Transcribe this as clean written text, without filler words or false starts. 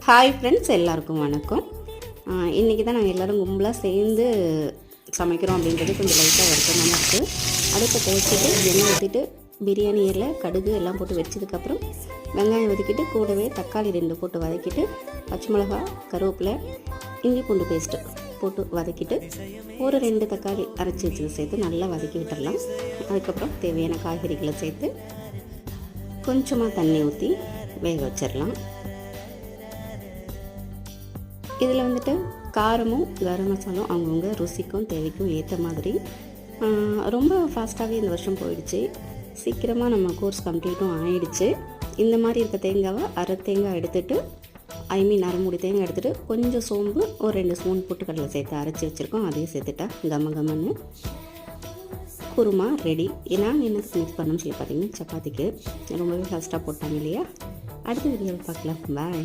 Hi friends, எல்லாருக்கும் வணக்கம். இன்றைக்கி தான் நாங்கள் எல்லோரும் கும்பலாக சேர்ந்து சமைக்கிறோம் அப்படின்றது கொஞ்சம் லைட்டாக வருத்தமாக இருக்குது. அடுப்பை துவச்சிட்டு எண்ணெய் ஊற்றிட்டு பிரியாணி இலை கடுகு எல்லாம் போட்டு வச்சதுக்கப்புறம் வெங்காயம் வதக்கிட்டு கூடவே தக்காளி 2 போட்டு வதக்கிட்டு பச்சை மிளகா கருவேப்பிலை இஞ்சி பூண்டு பேஸ்ட்டு போட்டு வதக்கிட்டு ஒரு 2 தக்காளி அரைச்சி வச்சது சேர்த்து நல்லா வதக்கி விட்டுடலாம். அதுக்கப்புறம் தேவையான காய்கறிகளை சேர்த்து கொஞ்சமாக தண்ணி ஊற்றி வேக வச்சிடலாம். இதில் வந்துட்டு காரமும் கரம் மசாலும் அவங்கவுங்க ருசிக்கும் தேவைக்கும் ஏற்ற மாதிரி. ரொம்ப ஃபாஸ்ட்டாகவே இந்த வருஷம் போயிடுச்சு. சீக்கிரமாக நம்ம கோர்ஸ் கம்ப்ளீட்டும் ஆயிடுச்சு. இந்த மாதிரி இருக்க தேங்காவை அரை தேங்காய் எடுத்துகிட்டு அரை மூடி தேங்காய் எடுத்துகிட்டு கொஞ்சம் சோம்பு ஒரு 2 ஸ்பூன் பொட்டுக்கடலை சேர்த்து அரைச்சி வச்சுருக்கோம். அதையும் சேர்த்துட்டா கமன்னு குருமா ரெடி. நான் என்ன யூஸ் பண்ணணும்னு சொல்லி பார்த்தீங்கன்னா சப்பாத்திக்கு ரொம்பவே ஃபாஸ்ட்டாக போட்டாங்க இல்லையா. அடுத்த வீடியோவில் பார்க்கலாம். பாய்.